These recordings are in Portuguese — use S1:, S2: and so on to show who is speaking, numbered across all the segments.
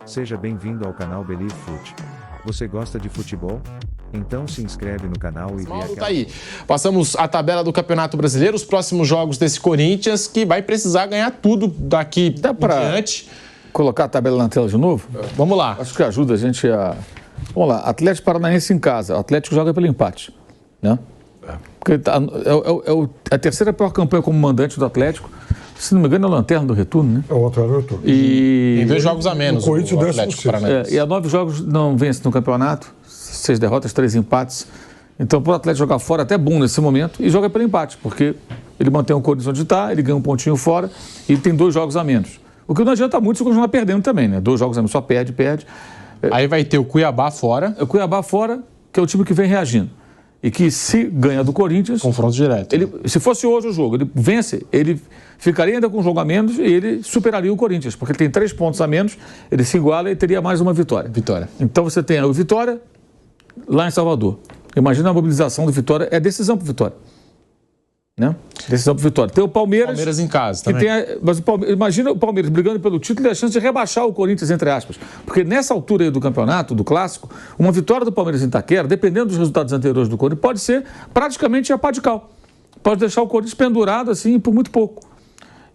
S1: Seja bem-vindo ao canal Believe Foot. Você gosta de futebol? Então se inscreve no canal e vê aquela...
S2: Tá aí. Passamos a tabela do Campeonato Brasileiro, os próximos jogos desse Corinthians, que vai precisar ganhar tudo daqui
S3: Dá pra
S2: diante.
S3: Colocar a tabela na tela de novo?
S2: Vamos lá.
S3: Acho que ajuda a gente a... Vamos lá, Atlético Paranaense em casa. O Atlético joga pelo empate, né? Porque é a terceira pior campanha como mandante do Atlético. Se não me engano, é a lanterna do retorno, né?
S4: É o lanterna do retorno.
S3: E...
S2: Tem 2 jogos a menos
S4: o Corinthians
S2: o Atlético Paranaense.
S3: e há 9 jogos não vence no campeonato. 6 derrotas, 3 empates. Então, para o Atlético jogar fora, até bom nesse momento, e joga pelo empate, porque ele mantém o Corinthians onde está, ele ganha um pontinho fora e tem 2 jogos a menos. O que não adianta muito se continuar perdendo também, né? 2 jogos a menos, só perde.
S2: Aí vai ter o Cuiabá fora.
S3: O Cuiabá fora, que é o time que vem reagindo. E que se ganha do Corinthians...
S2: Confronto direto.
S3: Se fosse hoje o jogo, ele vence, ele ficaria ainda com um jogo a menos e ele superaria o Corinthians, porque ele tem 3 pontos a menos, ele se iguala e teria mais uma vitória. Então você tem o Vitória lá em Salvador. Imagina a mobilização do Vitória, é decisão para o Vitória. Né? Decisão para o Vitória. Tem o Palmeiras...
S2: Palmeiras em casa também.
S3: Mas imagina o Palmeiras brigando pelo título e a chance de rebaixar o Corinthians, entre aspas. Porque nessa altura aí do campeonato, do clássico, uma vitória do Palmeiras em Itaquera, dependendo dos resultados anteriores do Corinthians, pode ser praticamente a pá de cal. Pode deixar o Corinthians pendurado assim por muito pouco.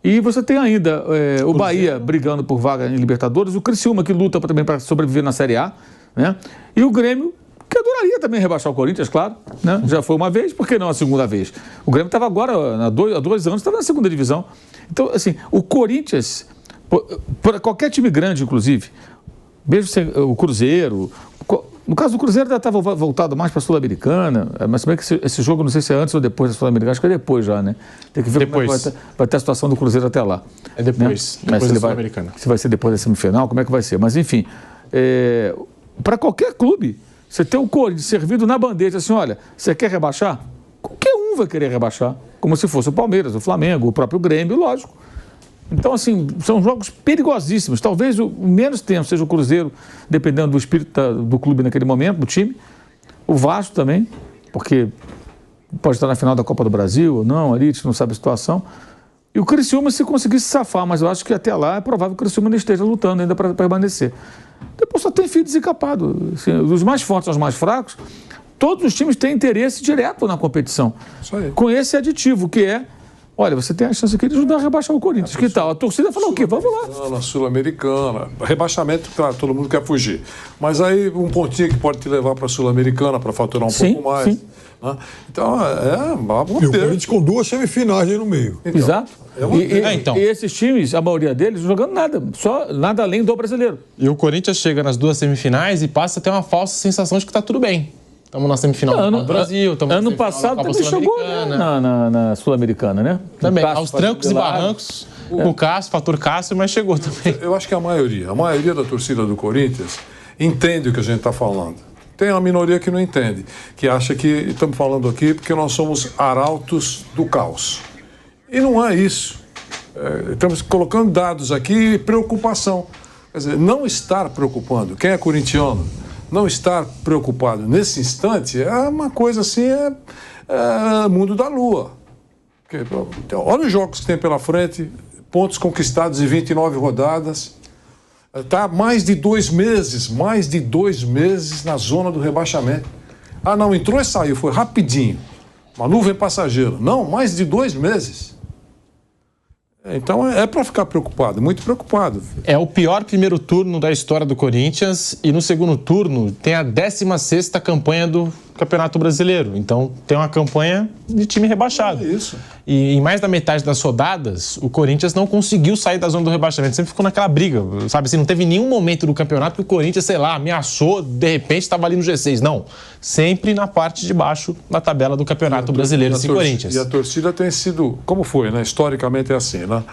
S3: E você tem ainda o Bahia brigando por vaga em Libertadores, o Criciúma que luta também para sobreviver na Série A, né? E o Grêmio, que adoraria também rebaixar o Corinthians, claro, né? Já foi uma vez, por que não a segunda vez? O Grêmio estava agora, há 2 anos, estava na segunda divisão. Então, assim, o Corinthians, para qualquer time grande, inclusive, mesmo o Cruzeiro, no caso do Cruzeiro ainda estava voltado mais para a Sul-Americana, mas também que esse jogo, não sei se é antes ou depois da Sul-Americana, acho que é depois já, né? Tem que ver como é que vai ter a situação do Cruzeiro até lá.
S2: É depois,
S3: né?
S2: depois da Sul-Americana.
S3: Se vai ser depois da semifinal, como é que vai ser? Mas, enfim, para qualquer clube, você tem o Corinthians servido na bandeja, assim, olha, você quer rebaixar? Qualquer um vai querer rebaixar, como se fosse o Palmeiras, o Flamengo, o próprio Grêmio, lógico. Então, assim, são jogos perigosíssimos. Talvez o menos tempo seja o Cruzeiro, dependendo do espírito do clube naquele momento, do time. O Vasco também, porque pode estar na final da Copa do Brasil ou não, ali a gente não sabe a situação. E o Criciúma, se conseguisse safar, mas eu acho que até lá é provável que o Criciúma ainda esteja lutando ainda para permanecer. Depois só tem fio desencapado. Assim, dos mais fortes aos mais fracos, todos os times têm interesse direto na competição.
S4: Isso aí.
S3: Com esse aditivo, que é, olha, você tem a chance aqui de ajudar a rebaixar o Corinthians. Que tal? A torcida falou o quê? Vamos lá.
S4: Sul-Americana. Rebaixamento, claro, todo mundo quer fugir. Mas aí um pontinho que pode te levar para a Sul-Americana para faturar pouco mais.
S3: Sim.
S4: Né? Então,
S5: E o Corinthians com 2 semifinais aí no meio.
S3: Então, exato.
S2: Então.
S3: E esses times, a maioria deles, jogando nada. Só nada além do brasileiro.
S2: E o Corinthians chega nas 2 semifinais e passa a ter uma falsa sensação de que está tudo bem. Estamos na semifinal do Brasil, estamos
S3: ano passado também chegou na Sul-Americana, né?
S2: Também, aos trancos e barrancos, o Cássio, fator Cássio, mas chegou também.
S4: Eu acho que a maioria da torcida do Corinthians entende o que a gente está falando. Tem uma minoria que não entende, que acha que estamos falando aqui porque nós somos arautos do caos. E não é isso. Estamos colocando dados aqui e preocupação. Quer dizer, não estar preocupando, quem é corintiano, não estar preocupado nesse instante é uma coisa assim, mundo da lua. Olha os jogos que tem pela frente, pontos conquistados em 29 rodadas. Está mais de 2 meses na zona do rebaixamento. Ah, não, entrou e saiu, foi rapidinho. Uma nuvem passageira. Não, mais de 2 meses. Então é para ficar preocupado, muito preocupado.
S2: É o pior primeiro turno da história do Corinthians e no segundo turno tem a 16ª campanha do Campeonato Brasileiro. Então tem uma campanha de time rebaixado.
S4: É isso.
S2: E em mais da metade das rodadas, o Corinthians não conseguiu sair da zona do rebaixamento. Sempre ficou naquela briga, sabe? Assim, não teve nenhum momento do campeonato que o Corinthians, sei lá, ameaçou, de repente estava ali no G6. Não. Sempre na parte de baixo da tabela do Campeonato Brasileiro, esse Corinthians.
S4: E a torcida tem sido, como foi, né? Historicamente é assim, né?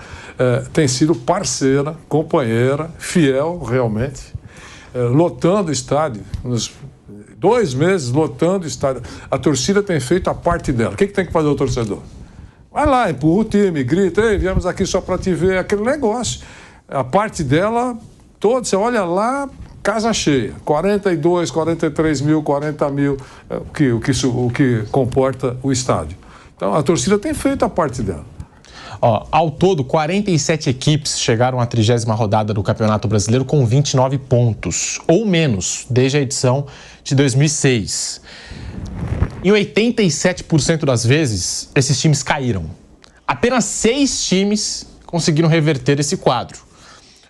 S4: Tem sido parceira, companheira, fiel, realmente, lotando o estádio. Nos 2 meses lotando o estádio. A torcida tem feito a parte dela. O que tem que fazer o torcedor? Vai lá, empurra o time, grita, ei, viemos aqui só para te ver, aquele negócio. A parte dela, toda, você olha lá, casa cheia. 42, 43 mil, 40 mil, o que comporta o estádio. Então, a torcida tem feito a parte dela.
S2: Ao todo, 47 equipes chegaram à 30ª rodada do Campeonato Brasileiro com 29 pontos, ou menos, desde a edição de 2006. Em 87% das vezes, esses times caíram. Apenas 6 times conseguiram reverter esse quadro.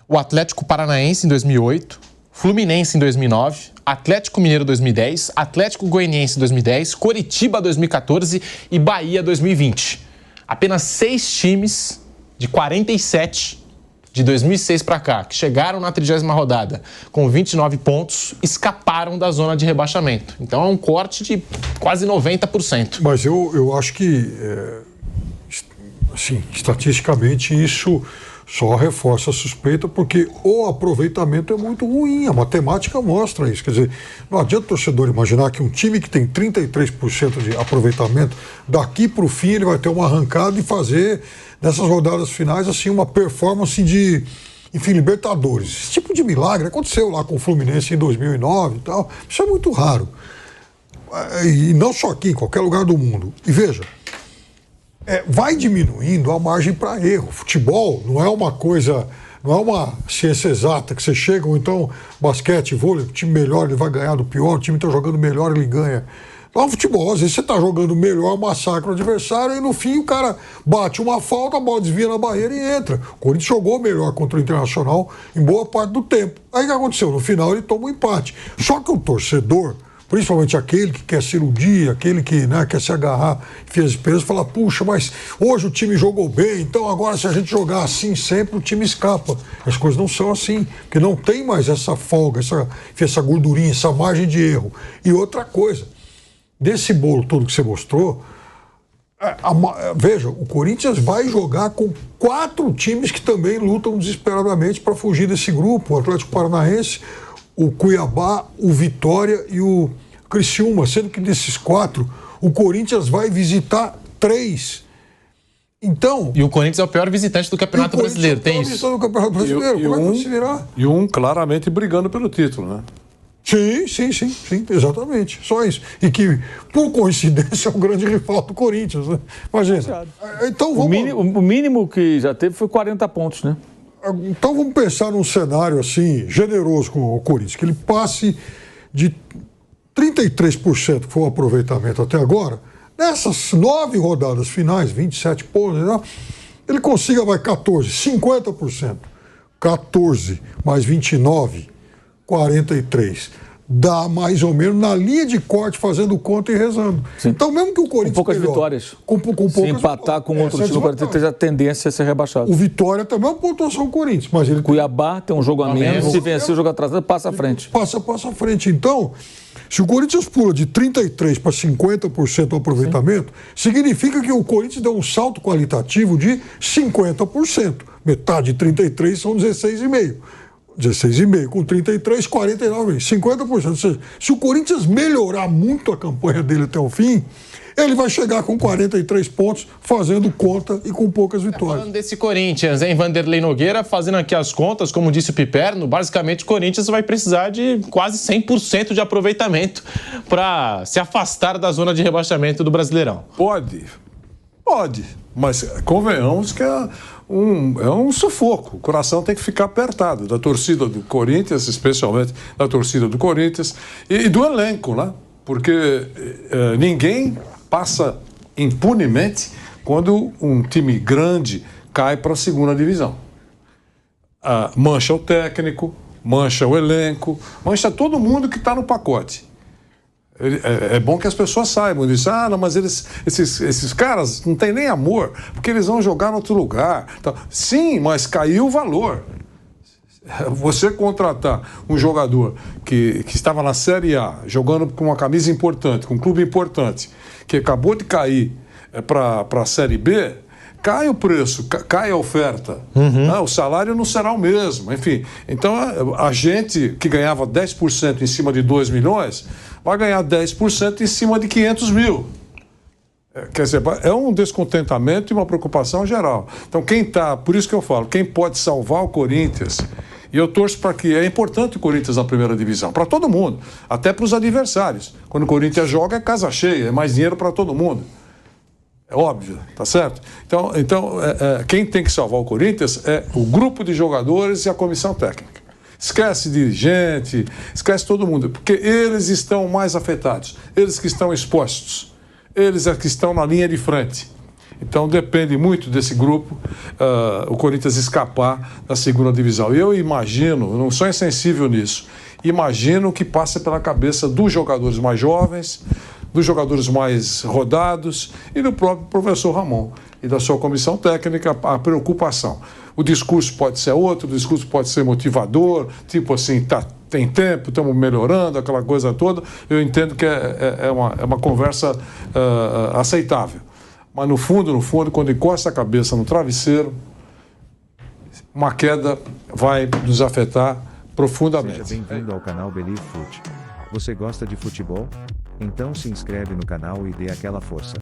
S2: O Atlético Paranaense em 2008, Fluminense em 2009, Atlético Mineiro 2010, Atlético Goianiense 2010, Coritiba 2014 e Bahia 2020. Apenas 6 times de 47 de 2006 para cá, que chegaram na 30ª rodada com 29 pontos, escaparam da zona de rebaixamento. Então é um corte de quase 90%.
S5: Mas eu acho que, assim, estatisticamente isso só reforça a suspeita, porque o aproveitamento é muito ruim. A matemática mostra isso. Quer dizer, não adianta o torcedor imaginar que um time que tem 33% de aproveitamento, daqui para o fim ele vai ter uma arrancada e fazer, nessas rodadas finais, assim, uma performance de, enfim, Libertadores. Esse tipo de milagre aconteceu lá com o Fluminense em 2009 e tal. Isso é muito raro. E não só aqui, em qualquer lugar do mundo. E veja, vai diminuindo a margem para erro. Futebol não é uma coisa, não é uma ciência exata que você chega, ou então basquete, vôlei, o time melhor ele vai ganhar do pior, o time está jogando melhor ele ganha. Lá no futebol, às vezes você está jogando melhor, massacra o adversário e no fim o cara bate uma falta, a bola desvia na barreira e entra. O Corinthians jogou melhor contra o Internacional em boa parte do tempo. Aí o que aconteceu? No final ele toma um empate. Só que o torcedor, principalmente aquele que quer se iludir, aquele que, né, quer se agarrar e fez esperança, fala, puxa, mas hoje o time jogou bem, então agora se a gente jogar assim sempre, o time escapa. As coisas não são assim, porque não tem mais essa folga, essa gordurinha, essa margem de erro. E outra coisa, desse bolo todo que você mostrou, veja, o Corinthians vai jogar com 4 times que também lutam desesperadamente para fugir desse grupo, o Atlético Paranaense, o Cuiabá, o Vitória e o Criciúma, sendo que desses 4, o Corinthians vai visitar 3. Então...
S2: E o Corinthians é o pior visitante do Campeonato Brasileiro, tem isso?
S5: Do Campeonato Brasileiro. Como é que vai se virar?
S4: E um claramente brigando pelo título, né?
S5: Sim, exatamente. Só isso. E que, por coincidência, é um grande rival do Corinthians, né? Imagina. Então,
S3: o mínimo que já teve foi 40 pontos, né?
S5: Então vamos pensar num cenário assim, generoso com o Corinthians, que ele passe de 33% que foi o aproveitamento até agora, nessas 9 rodadas finais, 27 pontos, né, ele consiga, 14, 50%. 14 mais 29, 43. Dá mais ou menos na linha de corte, fazendo conta e rezando.
S3: Sim.
S5: Então, mesmo que o Corinthians...
S3: Com poucas vitórias.
S5: Com poucas
S3: Se empatar com outro time, o Corinthians tem a tendência a ser rebaixado.
S5: O Vitória também é uma pontuação do Corinthians, mas ele...
S3: Cuiabá tem um jogo a menos, se vencer o jogo atrasado, passa à frente.
S5: Passa à frente. Então, se o Corinthians pula de 33% para 50% do aproveitamento, significa que o Corinthians deu um salto qualitativo de 50%. Metade de 33 são 16,5%. 16,5%, com 33, 49, 50%. Ou seja, se o Corinthians melhorar muito a campanha dele até o fim, ele vai chegar com 43 pontos, fazendo conta e com poucas vitórias.
S2: Falando desse Corinthians, hein, Vanderlei Nogueira, fazendo aqui as contas, como disse o Piperno, basicamente o Corinthians vai precisar de quase 100% de aproveitamento para se afastar da zona de rebaixamento do Brasileirão.
S4: Pode, mas convenhamos que é um sufoco. O coração tem que ficar apertado da torcida do Corinthians, especialmente da torcida do Corinthians e do elenco, né? Porque ninguém passa impunemente quando um time grande cai para a segunda divisão. Mancha o técnico, mancha o elenco, mancha todo mundo que está no pacote. É bom que as pessoas saibam disso. Não, mas esses caras não têm nem amor, porque eles vão jogar em outro lugar. Sim, mas caiu o valor. Você contratar um jogador que estava na Série A, jogando com uma camisa importante, com um clube importante, que acabou de cair para a Série B, cai o preço, cai a oferta. O salário não será o mesmo. Enfim, então a gente que ganhava 10% em cima de 2 milhões vai ganhar 10% em cima de 500 mil. Quer dizer, é um descontentamento e uma preocupação geral. Então, por isso que eu falo, quem pode salvar o Corinthians, e eu torço para que é importante o Corinthians na primeira divisão, para todo mundo, até para os adversários. Quando o Corinthians joga, é casa cheia, é mais dinheiro para todo mundo. É óbvio, tá certo? Então quem tem que salvar o Corinthians é o grupo de jogadores e a comissão técnica. Esquece dirigente, esquece todo mundo, porque eles estão mais afetados, eles que estão expostos, eles é que estão na linha de frente. Então depende muito desse grupo o Corinthians escapar da segunda divisão. E eu imagino, eu não sou insensível nisso, imagino que passe pela cabeça dos jogadores mais jovens, dos jogadores mais rodados e do próprio professor Ramon e da sua comissão técnica a preocupação. O discurso pode ser outro, o discurso pode ser motivador, tipo assim, tem tempo, estamos melhorando, aquela coisa toda. Eu entendo que é uma conversa aceitável. Mas no fundo, quando encosta a cabeça no travesseiro, uma queda vai nos afetar profundamente.
S1: Seja bem-vindo ao canal Believe Fute. Você gosta de futebol? Então se inscreve no canal e dê aquela força.